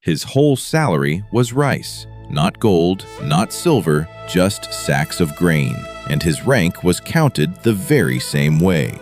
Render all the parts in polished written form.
His whole salary was rice. Not gold, not silver, just sacks of grain. And his rank was counted the very same way.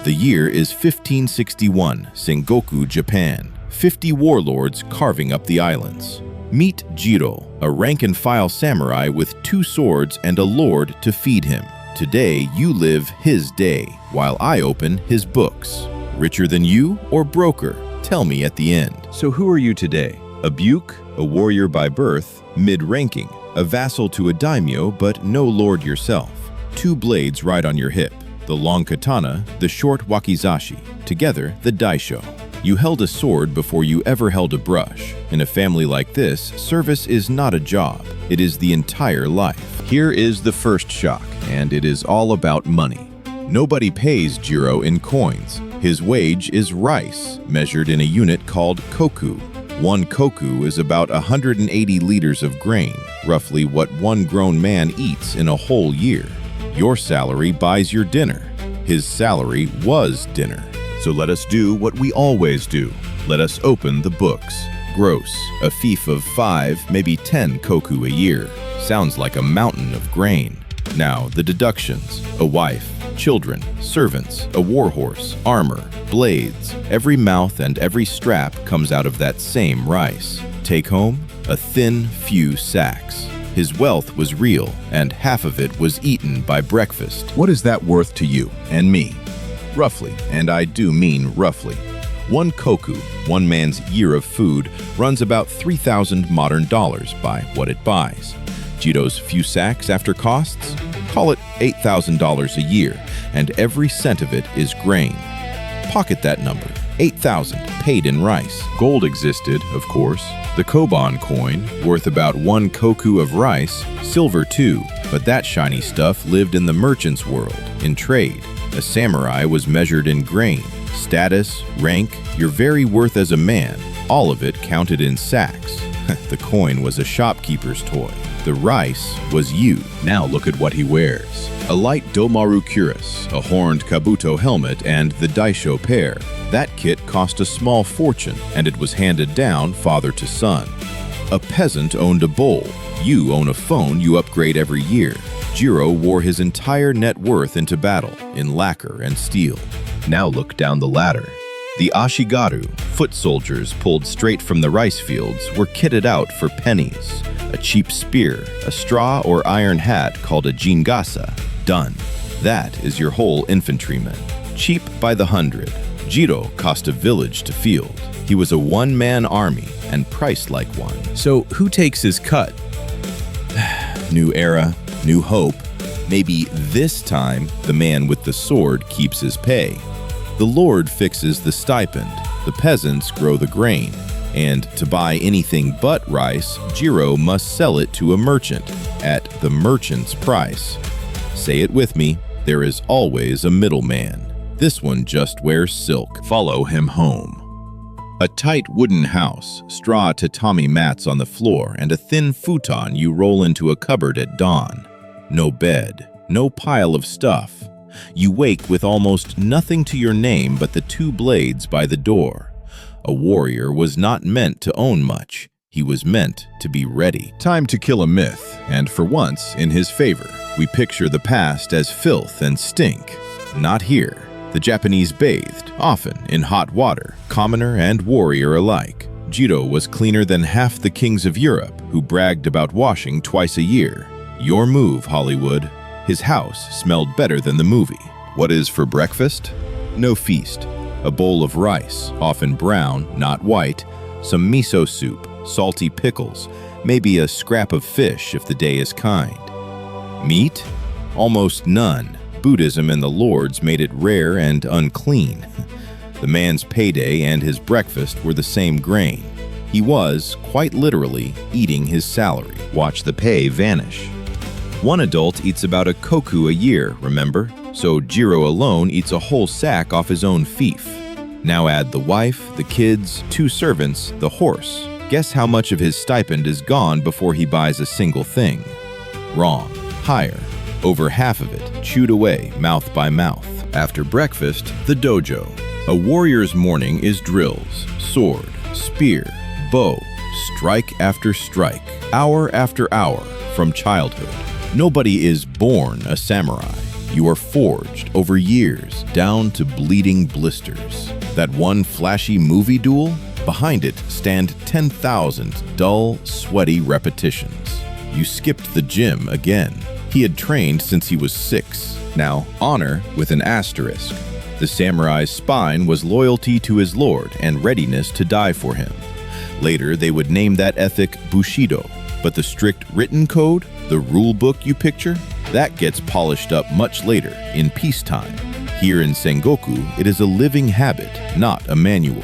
The year is 1561, Sengoku Japan. 50 warlords carving up the islands. Meet Jiro, a rank-and-file samurai with 2 swords and a lord to feed him. Today, you live his day, while I open his books. Richer than you or broker? Tell me at the end. So who are you today? A buke, a warrior by birth, mid-ranking, a vassal to a daimyo but no lord yourself. 2 blades right on your hip. The long katana, the short wakizashi, together the daisho. You held a sword before you ever held a brush. In a family like this, service is not a job. It is the entire life. Here is the first shock, and it is all about money. Nobody pays Jiro in coins. His wage is rice, measured in a unit called koku. 1 koku is about 180 liters of grain, roughly what 1 grown man eats in a whole year. Your salary buys your dinner. His salary was dinner. So let us do what we always do. Let us open the books. Gross, a fief of 5, maybe 10 koku a year. Sounds like a mountain of grain. Now, the deductions. A wife, children, servants, a warhorse, armor, blades. Every mouth and every strap comes out of that same rice. Take home, a thin few sacks. His wealth was real, and half of it was eaten by breakfast. What is that worth to you and me? Roughly, and I do mean roughly. 1 koku, 1 man's year of food, runs about 3,000 modern dollars by what it buys. Jiro's few sacks after costs? Call it $8,000 a year, and every cent of it is grain. Pocket that number, 8,000 paid in rice. Gold existed, of course. The koban coin, worth about 1 koku of rice, silver too, but that shiny stuff lived in the merchant's world, in trade. A samurai was measured in grain, status, rank, your very worth as a man, all of it counted in sacks. The coin was a shopkeeper's toy. The rice was you. Now look at what he wears. A light domaru cuirass, a horned kabuto helmet, and the daisho pair. That kit cost a small fortune, and it was handed down father to son. A peasant owned a bowl. You own a phone you upgrade every year. Jiro wore his entire net worth into battle, in lacquer and steel. Now look down the ladder. The ashigaru, foot soldiers pulled straight from the rice fields, were kitted out for pennies. A cheap spear, a straw or iron hat called a jingasa. Done. That is your whole infantryman. Cheap by the 100. Jiro cost a village to field. He was a one-man army and priced like one. So who takes his cut? New era, new hope. Maybe this time the man with the sword keeps his pay. The lord fixes the stipend. The peasants grow the grain. And to buy anything but rice, Jiro must sell it to a merchant at the merchant's price. Say it with me, there is always a middleman. This one just wears silk. Follow him home. A tight wooden house, straw tatami mats on the floor, and a thin futon you roll into a cupboard at dawn. No bed, no pile of stuff. You wake with almost nothing to your name but the 2 blades by the door. A warrior was not meant to own much. He was meant to be ready. Time to kill a myth, and for once, in his favor, we picture the past as filth and stink. Not here. The Japanese bathed, often in hot water, commoner and warrior alike. Jiro was cleaner than half the kings of Europe, who bragged about washing twice a year. Your move, Hollywood. His house smelled better than the movie. What is for breakfast? No feast. A bowl of rice, often brown, not white, some miso soup, salty pickles, maybe a scrap of fish if the day is kind. Meat? Almost none. Buddhism and the lords made it rare and unclean. The man's payday and his breakfast were the same grain. He was, quite literally, eating his salary. Watch the pay vanish. One adult eats about a koku a year, remember? So Jiro alone eats a whole sack off his own fief. Now add the wife, the kids, 2 servants, the horse. Guess how much of his stipend is gone before he buys a single thing? Wrong. Higher. Over half of it, chewed away, mouth by mouth. After breakfast, the dojo. A warrior's morning is drills, sword, spear, bow, strike after strike, hour after hour, from childhood. Nobody is born a samurai. You are forged over years down to bleeding blisters. That one flashy movie duel? Behind it stand 10,000 dull, sweaty repetitions. You skipped the gym again. He had trained since he was 6. Now, honor with an asterisk. The samurai's spine was loyalty to his lord and readiness to die for him. Later, they would name that ethic Bushido, but the strict written code, the rule book you picture, that gets polished up much later, in peacetime. Here in Sengoku, it is a living habit, not a manual.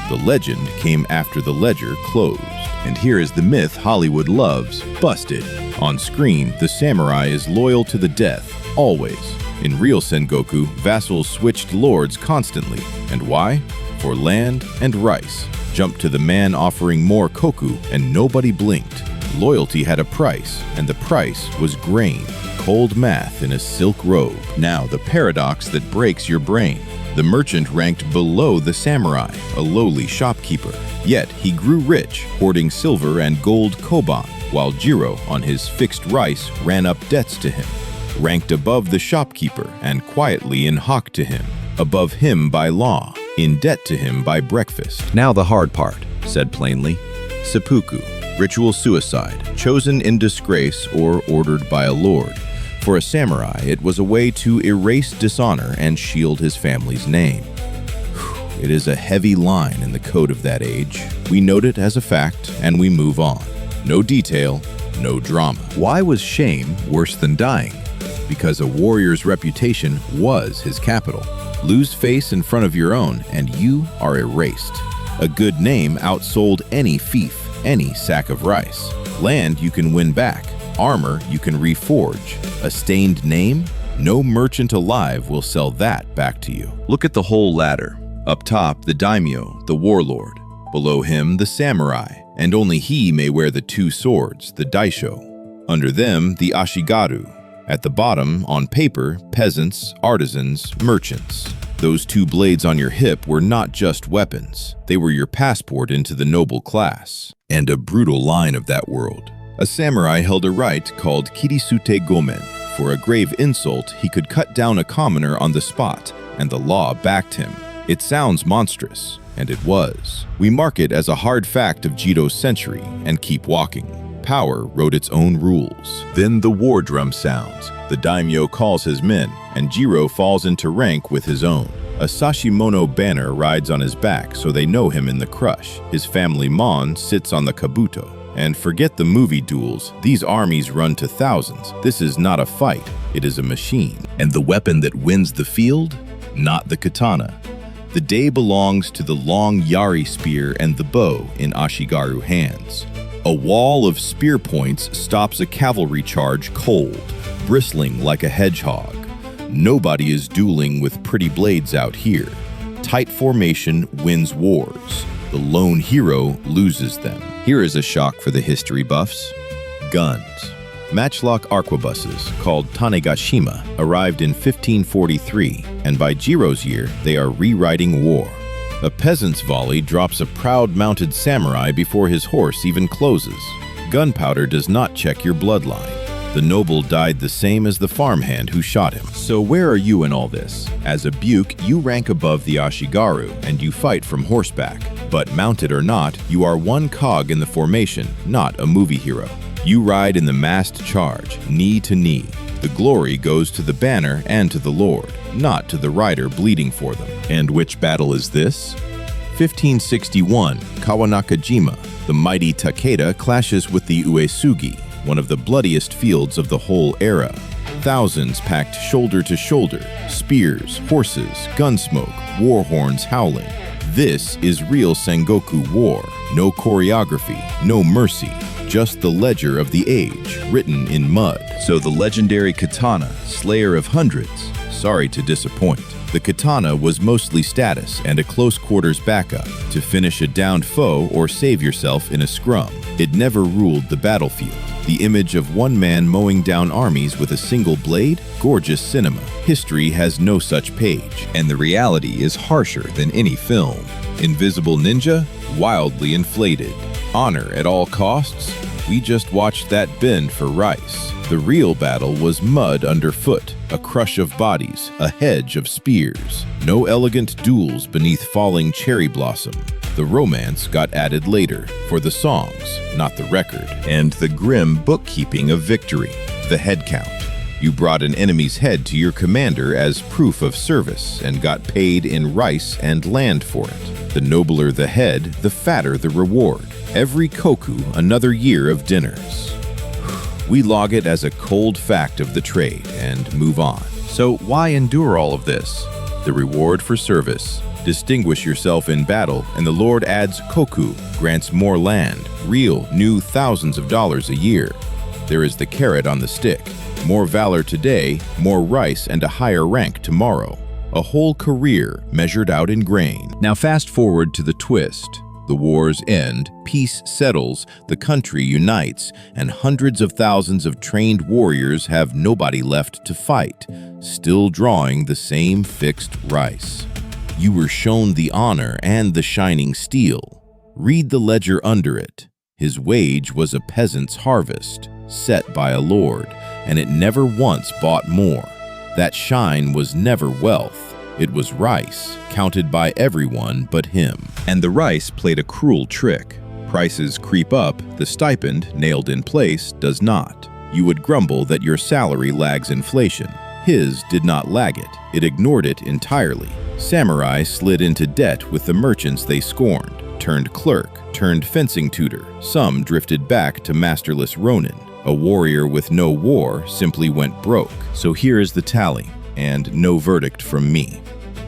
The legend came after the ledger closed. And here is the myth Hollywood loves, busted. On screen, the samurai is loyal to the death, always. In real Sengoku, vassals switched lords constantly. And why? For land and rice. Jump to the man offering more koku, and nobody blinked. Loyalty had a price, and the price was grain. Cold math in a silk robe. Now the paradox that breaks your brain. The merchant ranked below the samurai, a lowly shopkeeper. Yet he grew rich, hoarding silver and gold koban, while Jiro, on his fixed rice, ran up debts to him. Ranked above the shopkeeper and quietly in hock to him. Above him by law, in debt to him by breakfast. Now the hard part, said plainly. Seppuku, ritual suicide, chosen in disgrace or ordered by a lord. For a samurai, it was a way to erase dishonor and shield his family's name. It is a heavy line in the code of that age. We note it as a fact, and we move on. No detail, no drama. Why was shame worse than dying? Because a warrior's reputation was his capital. Lose face in front of your own, and you are erased. A good name outsold any fief, any sack of rice. Land you can win back. Armor you can reforge. A stained name? No merchant alive will sell that back to you. Look at the whole ladder. Up top, the daimyo, the warlord. Below him, the samurai, and only he may wear the 2 swords, the daisho. Under them, the ashigaru. At the bottom, on paper, peasants, artisans, merchants. Those 2 blades on your hip were not just weapons. They were your passport into the noble class. And a brutal line of that world. A samurai held a right called kirisute gomen. For a grave insult, he could cut down a commoner on the spot, and the law backed him. It sounds monstrous, and it was. We mark it as a hard fact of Jiro's century and keep walking. Power wrote its own rules. Then the war drum sounds. The daimyo calls his men, and Jiro falls into rank with his own. A sashimono banner rides on his back so they know him in the crush. His family mon sits on the kabuto. And forget the movie duels. These armies run to thousands. This is not a fight. It is a machine. And the weapon that wins the field? Not the katana. The day belongs to the long yari spear and the bow in ashigaru hands. A wall of spear points stops a cavalry charge cold, bristling like a hedgehog. Nobody is dueling with pretty blades out here. Tight formation wins wars. The lone hero loses them. Here is a shock for the history buffs. Guns. Matchlock arquebuses, called Tanegashima, arrived in 1543, and by Jiro's year, they are rewriting war. A peasant's volley drops a proud-mounted samurai before his horse even closes. Gunpowder does not check your bloodline. The noble died the same as the farmhand who shot him. So where are you in all this? As a buke, you rank above the ashigaru, and you fight from horseback. But mounted or not, you are one cog in the formation, not a movie hero. You ride in the massed charge, knee to knee. The glory goes to the banner and to the lord, not to the rider bleeding for them. And which battle is this? 1561, Kawanakajima. The mighty Takeda clashes with the Uesugi, one of the bloodiest fields of the whole era. Thousands packed shoulder to shoulder, spears, horses, gunsmoke, war horns howling. This is real Sengoku war. No choreography, no mercy, just the ledger of the age, written in mud. So the legendary katana, slayer of hundreds, sorry to disappoint. The katana was mostly status and a close quarters backup to finish a downed foe or save yourself in a scrum. It never ruled the battlefield. The image of one man mowing down armies with a single blade? Gorgeous cinema. History has no such page, and the reality is harsher than any film. Invisible ninja? Wildly inflated. Honor at all costs? We just watched that bend for rice. The real battle was mud underfoot, a crush of bodies, a hedge of spears. No elegant duels beneath falling cherry blossom. The romance got added later, for the songs, not the record. And the grim bookkeeping of victory, the head count. You brought an enemy's head to your commander as proof of service and got paid in rice and land for it. The nobler the head, the fatter the reward. Every koku, another year of dinners. We log it as a cold fact of the trade and move on. So why endure all of this? The reward for service. Distinguish yourself in battle, and the Lord adds koku, grants more land, real, new thousands of dollars a year. There is the carrot on the stick. More valor today, more rice, and a higher rank tomorrow. A whole career measured out in grain. Now fast forward to the twist. The wars end, peace settles, the country unites, and hundreds of thousands of trained warriors have nobody left to fight, still drawing the same fixed rice. You were shown the honor and the shining steel. Read the ledger under it. His wage was a peasant's harvest, set by a lord, and it never once bought more. That shine was never wealth. It was rice, counted by everyone but him. And the rice played a cruel trick. Prices creep up, the stipend, nailed in place, does not. You would grumble that your salary lags inflation. His did not lag it. It ignored it entirely. Samurai slid into debt with the merchants they scorned, turned clerk, turned fencing tutor. Some drifted back to masterless ronin. A warrior with no war simply went broke. So here is the tally, and no verdict from me.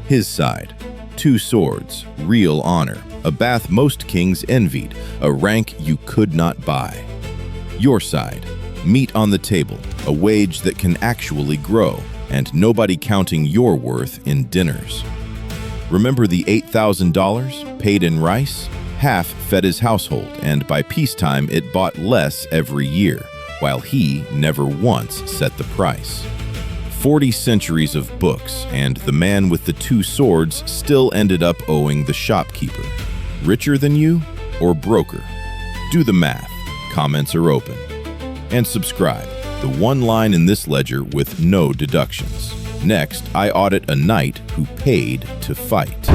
His side, 2 swords, real honor, a bath most kings envied, a rank you could not buy. Your side, meat on the table, a wage that can actually grow, and nobody counting your worth in dinners. Remember the $8,000 paid in rice? Half fed his household, and by peacetime it bought less every year, while he never once set the price. 40 centuries of books, and the man with the 2 swords still ended up owing the shopkeeper. Richer than you or broker? Do the math. Comments are open. And subscribe. The one line in this ledger with no deductions. Next, I audit a knight who paid to fight.